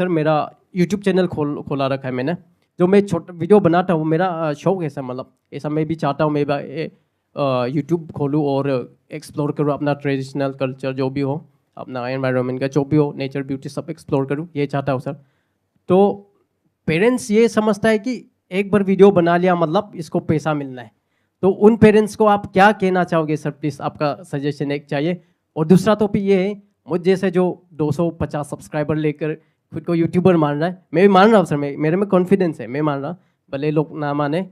Sir मेरा YouTube channel खोला रखा है मैंने। जो मैं छोटा वीडियो बनाता हूँ, मेरा शौक है सर, मतलब ऐसा मैं भी चाहता हूँ मैं यूट्यूब खोलूँ और एक्सप्लोर करूँ अपना ट्रेडिशनल कल्चर जो भी हो, अपना एनवायरनमेंट का जो भी हो, नेचर ब्यूटी सब एक्सप्लोर करूँ, ये चाहता हूँ सर। तो पेरेंट्स ये समझता है कि एक बार वीडियो बना लिया मतलब इसको पैसा मिलना है। तो उन पेरेंट्स को आप क्या कहना चाहोगे सर? प्लीज़ आपका सजेशन एक चाहिए। और दूसरा टॉपिक ये है, मुझ जैसे जो 250 सब्सक्राइबर लेकर खुद को यूट्यूबर मान रहा है, मैं भी मान रहा हूँ सर, मेरे में कॉन्फिडेंस है, मैं मान रहा, भले लोग ना माने।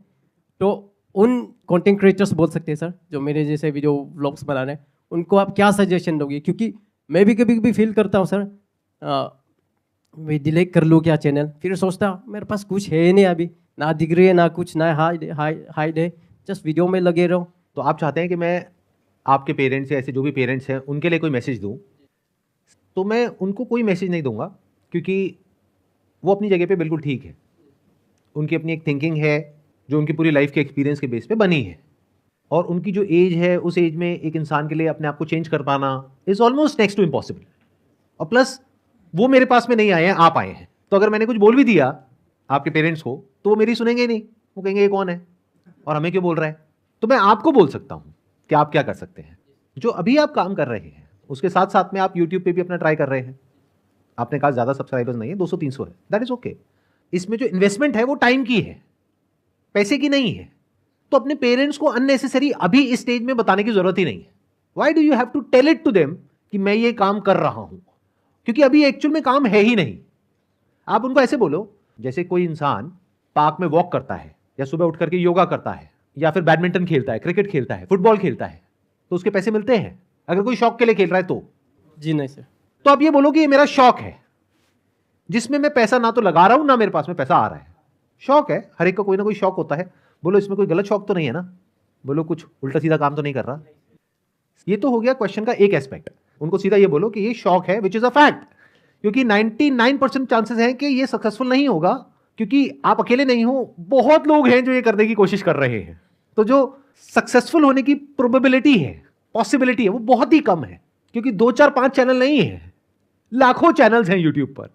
तो उन कंटेंट क्रिएटर्स बोल सकते हैं सर जो मेरे जैसे वीडियो व्लॉग्स बना रहे हैं, उनको आप क्या सजेशन दोगे? क्योंकि मैं भी कभी कभी फील करता हूँ सर, मैं डिलीट कर लूँ क्या चैनल, फिर सोचता मेरे पास कुछ है ही नहीं अभी, ना डिग्री है ना कुछ, ना हाइड है, जस्ट वीडियो में लगे रहो। तो आप चाहते हैं कि मैं आपके पेरेंट्स या ऐसे जो भी पेरेंट्स हैं उनके लिए कोई मैसेज दूं, तो मैं उनको कोई मैसेज नहीं दूंगा, क्योंकि वो अपनी जगह पे बिल्कुल ठीक है। उनकी अपनी एक थिंकिंग है जो उनकी पूरी लाइफ के एक्सपीरियंस के बेस पे बनी है, और उनकी जो एज है उस एज में एक इंसान के लिए अपने आप को चेंज कर पाना is almost next to impossible. और प्लस वो मेरे पास में नहीं आए हैं, आप आए हैं, तो अगर मैंने कुछ बोल भी दिया आपके पेरेंट्स को तो वो मेरी सुनेंगे नहीं, वो कहेंगे ये कौन है और हमें क्यों बोल रहा है। तो मैं आपको बोल सकता हूं कि आप क्या कर सकते हैं। जो अभी आप काम कर रहे हैं उसके साथ साथ में आप यूट्यूब पे भी अपना ट्राई कर रहे हैं। आपने कहा ज़्यादा सब्सक्राइबर्स नहीं है, 200-300 है, दैट इज ओके। इसमें जो इन्वेस्टमेंट है वो टाइम की है, पैसे की नहीं है। तो अपने पेरेंट्स को अननेसेसरी अभी इस स्टेज में बताने की जरूरत ही नहीं है। Why do you have to tell it to them कि मैं ये काम कर रहा हूं, क्योंकि अभी एक्चुअल में काम है ही नहीं। आप उनको ऐसे बोलो जैसे कोई इंसान पार्क में वॉक करता है, या सुबह उठ करके योगा करता है, या फिर बैडमिंटन खेलता है, क्रिकेट खेलता है, फुटबॉल खेलता है, तो उसके पैसे मिलते हैं। अगर कोई शौक के लिए खेल रहा है तो जी नहीं सर। तो आप ये बोलो कि ये मेरा शौक है, जिसमें मैं पैसा ना तो लगा रहा हूं ना मेरे पास में पैसा आ रहा है। शौक है, हर एक का कोई ना कोई शौक होता है। बोलो इसमें कोई गलत शौक तो नहीं है ना, बोलो कुछ उल्टा सीधा काम तो नहीं कर रहा। ये तो हो गया क्वेश्चन का एक एस्पेक्ट। उनको सीधा ये बोलो कि ये शौक है, विच इज अ फैक्ट, क्योंकि 99% चांसेस हैं कि ये सक्सेसफुल नहीं होगा, क्योंकि आप अकेले नहीं हो, बहुत लोग हैं जो ये करने की कोशिश कर रहे हैं। तो जो सक्सेसफुल होने की प्रोबेबिलिटी है, पॉसिबिलिटी है, वो बहुत ही कम है, क्योंकि 2 4 5 चैनल नहीं है, लाखों चैनल्स हैं यूट्यूब पर,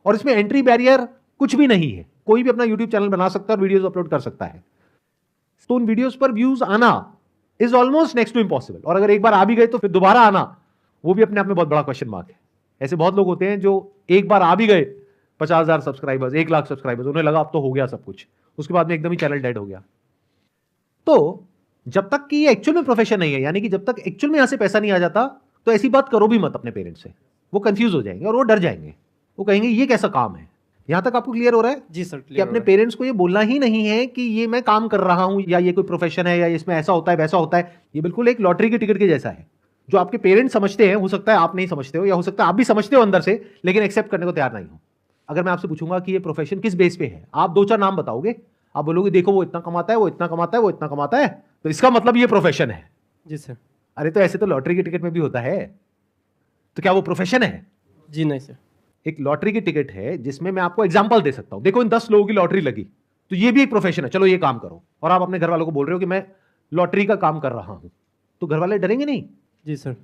और इसमें एंट्री बैरियर कुछ भी नहीं है। कोई भी अपना यूट्यूब चैनल बना सकता है और वीडियोस अपलोड कर सकता है। तो उन वीडियोस पर व्यूज आना is almost next to impossible, और अगर एक बार आ भी गए तो फिर दोबारा आना वो भी अपने आप में बहुत बड़ा क्वेश्चन मार्क है। ऐसे बहुत लोग होते हैं जो एक बार आ भी गए 50,000 सब्सक्राइबर्स, 1 लाख सब्सक्राइबर्स, उन्हें लगा अब तो हो गया सब कुछ, उसके बाद में एकदम ही चैनल डेड हो गया। तो जब तक कि ये एक्चुअल में प्रोफेशन नहीं है, यानी कि जब तक एक्चुअल में यहां से पैसा नहीं आ जाता, तो ऐसी बात करो भी मत अपने पेरेंट्स से। वो कंफ्यूज हो जाएंगे और वो डर जाएंगे, वो कहेंगे ये कैसा काम है। यहां तक आपको क्लियर हो रहा है? जी सर, कि अपने पेरेंट्स को ये बोलना ही नहीं है कि ये मैं काम कर रहा हूं, या ये कोई प्रोफेशन है, या इसमें ऐसा होता है वैसा होता है। ये बिल्कुल एक लॉटरी की टिकट के जैसा है, जो आपके पेरेंट्स समझते हैं, हो सकता है आप नहीं समझते हो, या हो सकता है आप भी समझते हो अंदर से, लेकिन एक्सेप्ट करने को तैयार नहीं हो। अगर मैं आपसे पूछूंगा कि ये प्रोफेशन किस बेस पे है, आप 2 4 नाम बताओगे। आप बोलोगे देखो वो इतना कमाता है, वो इतना कमाता है, वो इतना कमाता है, तो इसका मतलब ये प्रोफेशन है। जी सर। अरे तो ऐसे तो लॉटरी की टिकट में भी होता है, तो क्या वो प्रोफेशन है? जी नहीं सर। एक लॉटरी की टिकट है जिसमें मैं आपको एग्जांपल दे सकता हूं, देखो इन 10 लोगों की लॉटरी लगी, तो ये भी एक प्रोफेशन है, चलो ये काम करो। और आप अपने घर वालों को बोल रहे हो कि मैं लॉटरी का काम कर रहा हूं, तो घर वाले डरेंगे नहीं? जी सर।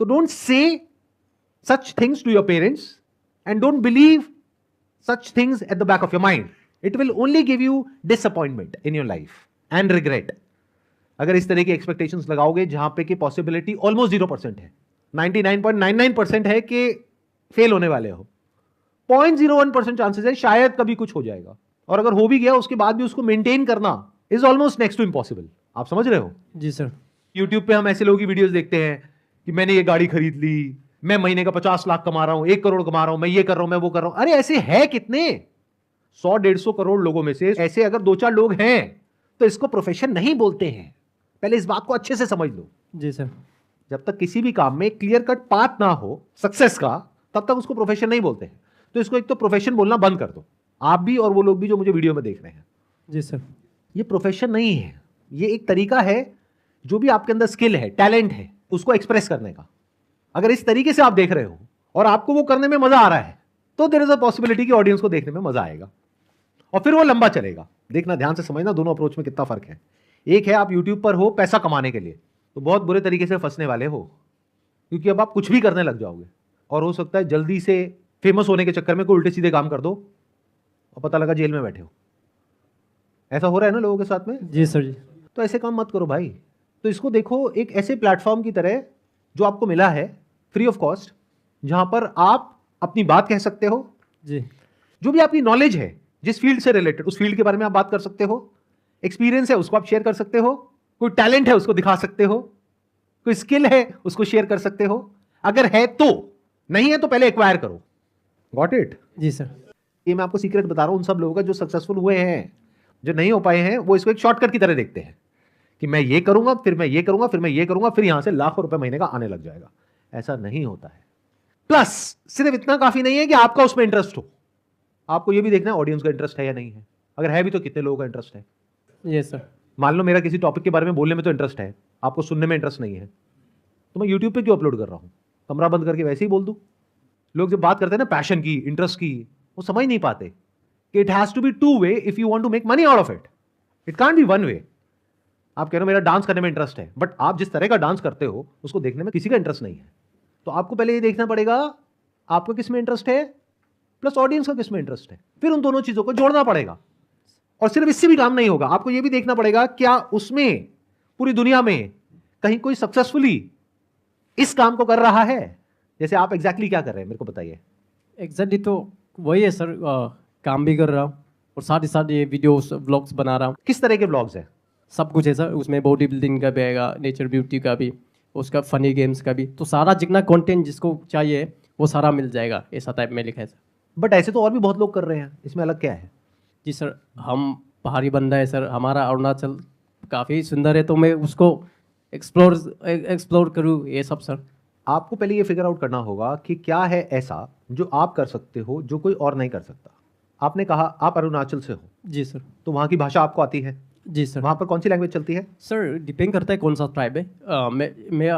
तो don't say such things to your parents, and don't believe such things at the back of your mind. It will only give you disappointment in your life and regret. अगर इस तरह की एक्सपेक्टेशंस लगाओगे जहां पे की possibility almost 0% है, 99.99% है कि फेल होने वाले हो, 0.01% चांसेस है शायद कभी कुछ हो जाएगा, और अगर हो भी गया उसके बाद भी उसको मेंटेन करना is almost next to impossible. आप समझ रहे हो? जी सर। यूट्यूब पे हम ऐसे लोगों की वीडियोस देखते हैं कि मैंने ये गाड़ी खरीद ली, मैं महीने का 50 लाख कमा रहा हूं, 1 करोड़ कमा रहा हूं, मैं ये कर रहा हूं, मैं वो कर रहा हूं। अरे ऐसे है कितने, 100-150 करोड़ लोगों में से ऐसे अगर 2 4 लोग हैं तो इसको प्रोफेशन नहीं बोलते हैं। पहले इस बात को अच्छे से समझ लो। जी सर। जब तक किसी भी काम में क्लियर कट पाथ ना हो सक्सेस का, तब तक उसको प्रोफेशन नहीं बोलते हैं। तो इसको एक तो प्रोफेशन बोलना बंद कर दो, आप भी और वो लोग भी जो मुझे वीडियो में देख रहे हैं। जी सर। ये प्रोफेशन नहीं है, ये एक तरीका है, जो भी आपके अंदर स्किल है, टैलेंट है, उसको एक्सप्रेस करने का। अगर इस तरीके से आप देख रहे हो और आपको वो करने में मजा आ रहा है, तो देयर इज अ पॉसिबिलिटी कि ऑडियंस को देखने में मजा आएगा, और फिर वो लंबा चलेगा। देखना, ध्यान से समझना दोनों अप्रोच में कितना फर्क है। एक है आप यूट्यूब पर हो पैसा कमाने के लिए, तो बहुत बुरे तरीके से फंसने वाले हो, क्योंकि अब आप कुछ भी करने लग जाओगे और हो सकता है जल्दी से फेमस होने के चक्कर में कोई उल्टे सीधे काम कर दो और पता लगा जेल में बैठे हो। ऐसा हो रहा है ना लोगों के साथ में। जी सर जी। तो ऐसे काम मत करो भाई। तो इसको देखो एक ऐसे प्लेटफॉर्म की तरह जो आपको मिला है फ्री ऑफ कॉस्ट, जहां पर आप अपनी बात कह सकते हो। जी जो भी आपकी नॉलेज है जिस फील्ड से रिलेटेड, उस फील्ड के बारे में आप बात कर सकते हो। एक्सपीरियंस है उसको आप शेयर कर सकते हो, कोई टैलेंट है उसको दिखा सकते हो, कोई स्किल है उसको शेयर कर सकते हो। अगर है तो, नहीं है तो पहले एक्वायर करो। Got it? जी सर। ये मैं आपको सीक्रेट बता रहा हूं उन सब लोगों का जो सक्सेसफुल हुए हैं। जो नहीं हो पाए हैं वो इसको एक शॉर्टकट की तरह देखते हैं कि मैं ये करूंगा, फिर मैं ये करूंगा, फिर मैं ये करूंगा, फिर यहां से लाखों रुपए महीने का आने लग जाएगा। ऐसा नहीं होता है। प्लस सिर्फ इतना काफी नहीं है कि आपका उसमें इंटरेस्ट हो, आपको ये भी देखना है ऑडियंस का इंटरेस्ट है या नहीं है। अगर है भी तो कितने लोगों का इंटरेस्ट है। ये सर। मान लो मेरा किसी टॉपिक के बारे में बोलने में तो इंटरेस्ट है, आपको सुनने में इंटरेस्ट नहीं है, तो मैं यूट्यूब पे क्यों अपलोड कर रहा हूं? कमरा बंद करके वैसे ही बोल दूं। लोग जब बात करते हैं ना पैशन की, इंटरेस्ट की, वो समझ नहीं पाते कि it has to be two way if you want to make money out of it. It can't be one way. आप कह रहे हो मेरा डांस करने में इंटरेस्ट है, बट आप जिस तरह का डांस करते हो उसको देखने में किसी का इंटरेस्ट नहीं है। तो आपको पहले ये देखना पड़ेगा आपको किस में इंटरेस्ट है, प्लस ऑडियंस का किस में इंटरेस्ट है, फिर उन दोनों चीजों को जोड़ना पड़ेगा। और सिर्फ इससे भी काम नहीं होगा, आपको यह भी देखना पड़ेगा क्या उसमें पूरी दुनिया में कहीं कोई सक्सेसफुली इस काम को कर रहा है। जैसे आप एग्जैक्टली क्या कर रहे हैं मेरे को बताइए। एग्जैक्टली तो वही है सर, काम भी कर रहा हूँ और साथ ही साथ ये वीडियोस व्लॉग्स बना रहा हूँ। किस तरह के व्लॉग्स हैं? सब कुछ है सर, उसमें बॉडी बिल्डिंग का भी आएगा, नेचर ब्यूटी का भी, उसका फनी गेम्स का भी। तो सारा जितना कंटेंट जिसको चाहिए वो सारा मिल जाएगा, ऐसा टाइप में लिखा है सर। बट ऐसे तो और भी बहुत लोग कर रहे हैं, इसमें अलग क्या है? जी सर, हम पहाड़ी बंदा है सर, हमारा अरुणाचल काफ़ी सुंदर है, तो मैं उसको एक्सप्लोर करूँ ये सब सर। आपको पहले ये फिगर आउट करना होगा कि क्या है ऐसा जो आप कर सकते हो जो कोई और नहीं कर सकता। आपने कहा आप अरुणाचल से हो। जी सर। तो वहाँ की भाषा आपको आती है? जी सर। वहाँ पर कौन सी लैंग्वेज चलती है? सर डिपेंड करता है कौन सा ट्राइब है। मैं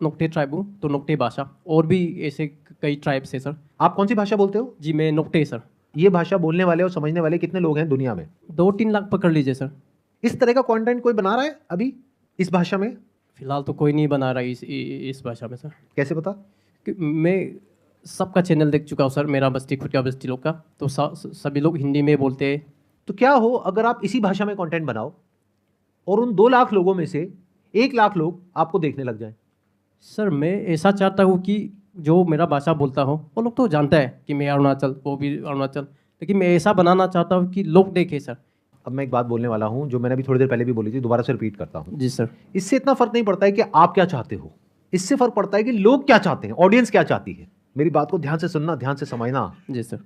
नोक्टे ट्राइब हूँ, तो नोक्टे भाषा, और भी ऐसे कई ट्राइब्स है सर। आप कौन सी भाषा बोलते हो? जी मैं नोक्टे सर। ये भाषा बोलने वाले और समझने वाले कितने लोग हैं दुनिया में? 2-3 लाख पकड़ लीजिए सर। इस तरह का कंटेंट कोई बना रहा है अभी इस भाषा में? फिलहाल तो कोई नहीं बना रहा इस भाषा में सर। कैसे पता? मैं सबका चैनल देख चुका हूँ सर, मेरा बस्ती खुटिया बस्ती लोग का, तो सभी लोग हिंदी में बोलते हैं। तो क्या हो अगर आप इसी भाषा में कंटेंट बनाओ और उन 2 लाख लोगों में से 1 लाख लोग आपको देखने लग जाएं? सर मैं ऐसा चाहता हूँ कि जो मेरा भाषा बोलता हो वो लोग तो जानता है कि मैं अरुणाचल, वो भी अरुणाचल, लेकिन मैं ऐसा बनाना चाहता हूँ कि लोग देखें सर। अब मैं एक बात बोलने वाला हूं जो मैंने अभी थोड़ी देर पहले भी बोली थी, दोबारा से रिपीट करता हूं। जी सर। इससे इतना फर्क नहीं पड़ता है कि आप क्या चाहते हो, इससे फर्क पड़ता है कि लोग क्या चाहते हैं, ऑडियंस क्या चाहती है। मेरी बात को ध्यान से सुनना, ध्यान से समझना। जी सर।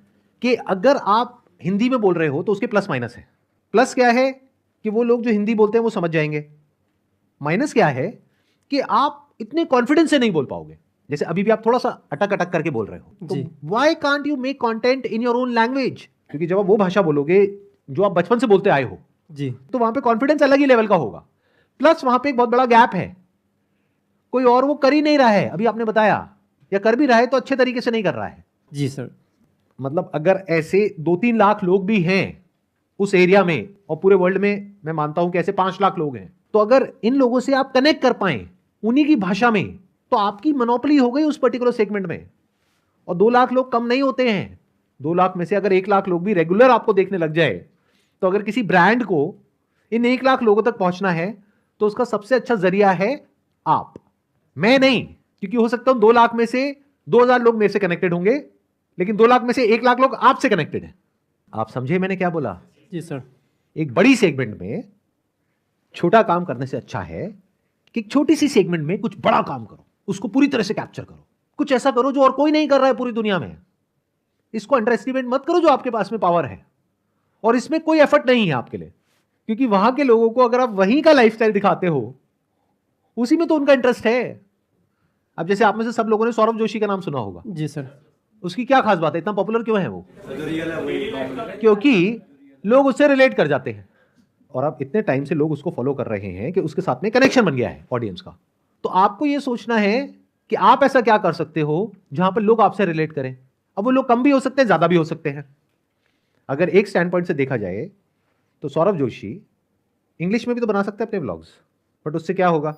कि अगर आप हिंदी में बोल रहे हो तो उसके प्लस माइनस है। प्लस क्या है कि वो लोग जो हिंदी बोलते हैं वो समझ जाएंगे। माइनस क्या है कि आप इतने कॉन्फिडेंस से नहीं बोल पाओगे। जैसे अभी भी आप थोड़ा सा अटक अटक करके बोल रहे हो, तो why can't you make content in your own language? क्योंकि जब आप वो भाषा बोलोगे जो आप बचपन से बोलते आए हो जी, तो वहां पे कॉन्फिडेंस अलग ही लेवल का होगा। प्लस वहां पे एक बहुत बड़ा गैप है, कोई और वो कर ही नहीं रहा है। अभी आपने बताया, या कर भी रहा है तो अच्छे तरीके से नहीं कर रहा है। जी सर। मतलब अगर ऐसे 2-3 लाख लोग भी हैं उस एरिया में, और पूरे वर्ल्ड में मैं मानता हूं कि ऐसे 5 लाख लोग हैं, तो अगर इन लोगों से आप कनेक्ट कर पाए उन्हीं की भाषा में, तो आपकी मोनोपोली हो गई उस पर्टिकुलर सेगमेंट में। और 2 लाख लोग कम नहीं होते हैं। 2 लाख में से अगर 1 लाख लोग भी रेगुलर आपको देखने लग जाए, तो अगर किसी ब्रांड को इन 1 लाख लोगों तक पहुंचना है तो उसका सबसे अच्छा जरिया है आप, मैं नहीं। क्योंकि हो सकता है 2 लाख में से 2000 लोग मेरे से कनेक्टेड होंगे, लेकिन 2 लाख में से 1 लाख लोग आपसे कनेक्टेड हैं। आप समझे मैंने क्या बोला? जी सर। एक बड़ी सेगमेंट में छोटा काम करने से अच्छा है कि एक छोटी सी सेगमेंट में कुछ बड़ा काम करो, उसको पूरी तरह से कैप्चर करो। कुछ ऐसा करो जो और कोई नहीं कर रहा है पूरी दुनिया में। इसको अंडर एस्टिमेट मत करो जो आपके पास में पावर है। और इसमें कोई एफर्ट नहीं है आपके लिए, क्योंकि वहां के लोगों को अगर आप वहीं का लाइफस्टाइल दिखाते हो, उसी में तो उनका इंटरेस्ट है। अब जैसे आप में से सब लोगों ने सौरभ जोशी का नाम सुना होगा। जी सर। उसकी क्या खास बात है, इतना पॉपुलर क्यों है वो? क्योंकि लोग उससे रिलेट कर जाते हैं, और अब इतने टाइम से लोग उसको फॉलो कर रहे हैं कि उसके साथ में कनेक्शन बन गया है ऑडियंस का। तो आपको यह सोचना है कि आप ऐसा क्या कर सकते हो जहां पर लोग आपसे रिलेट करें। अब वो लोग कम भी हो सकते हैं, ज्यादा भी हो सकते हैं। अगर एक स्टैंड पॉइंट से देखा जाए तो सौरभ जोशी इंग्लिश में भी तो बना सकते हैं अपने व्लॉग्स, बट उससे क्या होगा?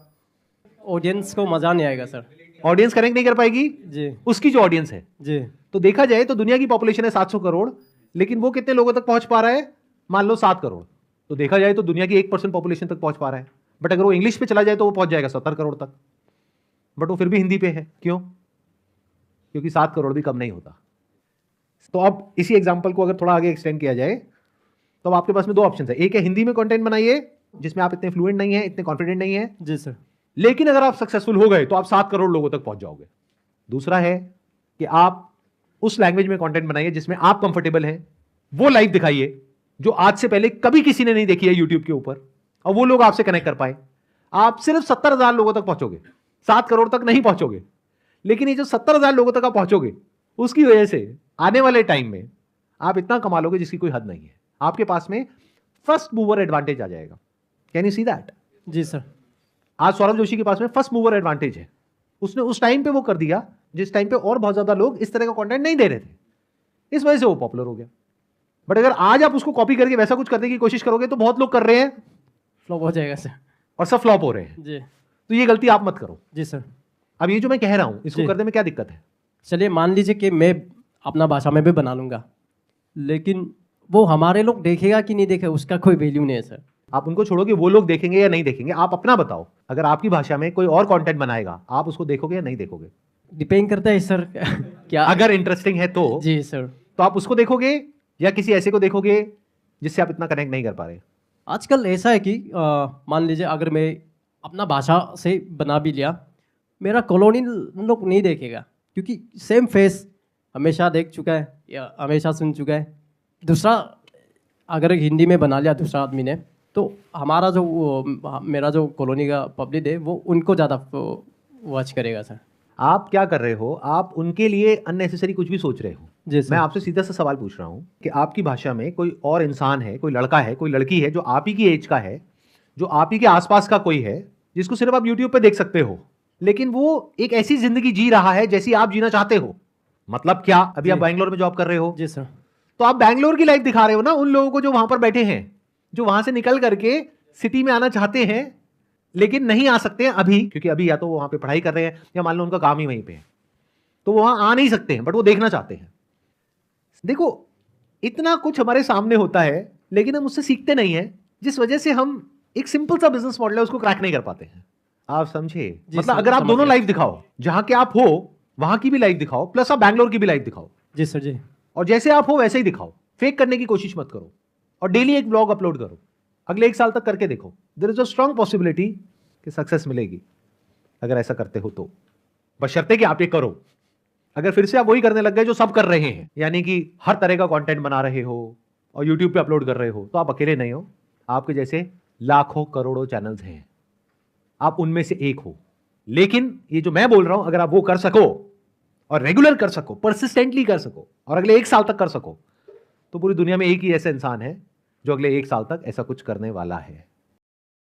ऑडियंस को मजा नहीं आएगा सर। ऑडियंस कनेक्ट नहीं कर पाएगी जी। उसकी जो ऑडियंस है। जी। तो तो देखा जाए तो दुनिया की पॉपुलेशन है 700 करोड़, लेकिन वो कितने लोगों तक पहुंच पा रहा है? मान लो 7 करोड़। तो देखा जाए तो दुनिया की 1% पॉपुलेशन तक पहुंच पा रहा है। बट अगर वो इंग्लिश पे चला जाए तो वो पहुंच जाएगा 70 करोड़ तक, बट वो फिर भी हिंदी पे है। क्यों? क्योंकि 7 करोड़ भी कम नहीं होता। तो अब इसी एग्जाम्पल को अगर थोड़ा आगे एक्सटेंड किया जाए तो अब आपके पास में 2 ऑप्शन है। एक है हिंदी में कंटेंट बनाइए जिसमें आप इतने फ्लुएंट नहीं है, इतने कॉन्फिडेंट नहीं है, जी सर, लेकिन अगर आप सक्सेसफुल हो गए तो आप 7 करोड़ लोगों तक पहुंच जाओगे। दूसरा है कि आप उस लैंग्वेज में कंटेंट बनाइए जिसमें आप कंफर्टेबल हैं, वो लाइव दिखाइए जो आज से पहले कभी किसी ने नहीं देखी है यूट्यूब के ऊपर, और वो लोग आपसे कनेक्ट कर पाए। आप सिर्फ 70,000 लोगों तक पहुंचोगे, 7 करोड़ तक नहीं पहुंचोगे। लेकिन ये जो 70,000 लोगों तक आप पहुंचोगे उसकी वजह से आने वाले टाइम में आप इतना कमा लोगे जिसकी कोई हद नहीं है। आपके पास में फर्स्ट मूवर एडवांटेज आ जाएगा। Can you see that? जी सर। आज सौरभ जोशी के पास में फर्स्ट मूवर एडवांटेज है। उसने उस टाइम पे वो कर दिया जिस टाइम पे और बहुत ज्यादा लोग इस तरह का कंटेंट नहीं दे रहे थे, इस वजह से वो पॉपुलर हो गया। बट अगर आज आप उसको कॉपी करके वैसा कुछ करने की कोशिश करोगे तो बहुत लोग कर रहे हैं, फ्लॉप हो जाएगा सर। और सब फ्लॉप हो रहे हैं। जी तो ये गलती आप मत करो। जी सर। अब ये जो मैं कह रहा हूं इसको जी। करने में क्या दिक्कत है? चलिए मान लीजिए कि मैं अपना भाषा में भी बना लूँगा, लेकिन वो हमारे लोग देखेगा कि नहीं देखेगा उसका कोई वैल्यू नहीं है सर। आप उनको छोड़ोगे वो लोग देखेंगे या नहीं देखेंगे? आप अपना बताओ। अगर आपकी भाषा में कोई और कंटेंट बनाएगा आप उसको देखोगे या नहीं देखोगे? डिपेंड करता है सर क्या। अगर इंटरेस्टिंग है तो जी सर। तो आप उसको देखोगे या किसी ऐसे को देखोगे जिससे आप इतना कनेक्ट नहीं कर पा रहे? आजकल ऐसा है कि मान लीजिए अगर मैं अपना भाषा से बना भी लिया, मेरा कॉलोनी लोग नहीं देखेगा क्योंकि सेम फेस हमेशा देख चुका है या हमेशा सुन चुका है। दूसरा अगर हिंदी में बना लिया दूसरा आदमी ने, तो हमारा जो मेरा जो कॉलोनी का पब्लिक है वो उनको ज़्यादा वॉच करेगा सर। आप क्या कर रहे हो? आप उनके लिए अननेसेसरी कुछ भी सोच रहे हो। जी सर। मैं आपसे सीधा सा सवाल पूछ रहा हूं कि आपकी भाषा में कोई और इंसान है, कोई लड़का है, कोई लड़की है जो आप ही की एज का है, जो आप ही के आसपास का कोई है, जिसको सिर्फ आप यूट्यूब पे देख सकते हो, लेकिन वो एक ऐसी जिंदगी जी रहा है जैसी आप जीना चाहते हो। मतलब क्या? अभी आप बैंगलोर में जॉब कर रहे हो, जी सर। तो आप बैंगलोर की लाइफ दिखा रहे हो ना उन लोगों को जो वहां पर बैठे हैं, जो वहां से निकल करके सिटी में आना चाहते हैं लेकिन नहीं आ सकते हैं अभी, क्योंकि अभी या तो वो वहां पे पढ़ाई कर रहे हैं या मान लो उनका काम ही वहीं पे है, तो वो वहां आ नहीं सकते हैं, बट वो देखना चाहते हैं। देखो, इतना कुछ हमारे सामने होता है लेकिन हम उससे सीखते नहीं है, जिस वजह से हम एक सिंपल सा बिजनेस मॉडल है उसको क्रैक नहीं कर पाते हैं। आप समझे? मतलब सर, अगर आप समझ दोनों गया। लाइफ दिखाओ, जहां के आप हो वहां की भी लाइफ दिखाओ, प्लस आप बैंगलोर की भी लाइफ दिखाओ, जी सर। जी। और जैसे आप हो वैसे ही दिखाओ। फेक करने की कोशिश मत करो, और डेली एक ब्लॉग अपलोड करो। अगले 1 साल तक करके देखो, there is a strong possibility कि सक्सेस मिलेगी अगर ऐसा करते हो तो, बशर्ते कि आप ये करो। अगर फिर से आप वही करने लग गए जो सब कर रहे हैं, यानी कि हर तरह का कंटेंट बना रहे हो और यूट्यूब पे अपलोड कर रहे हो, तो आप अकेले नहीं हो। आपके जैसे लाखों करोड़ों चैनल्स हैं, आप उनमें से एक हो। लेकिन ये जो मैं बोल रहा हूं, अगर आप वो कर सको और रेगुलर कर सको, परसिस्टेंटली कर सको, और अगले 1 साल तक कर सको, तो पूरी दुनिया में एक ही ऐसा इंसान है जो अगले 1 साल तक ऐसा कुछ करने वाला है।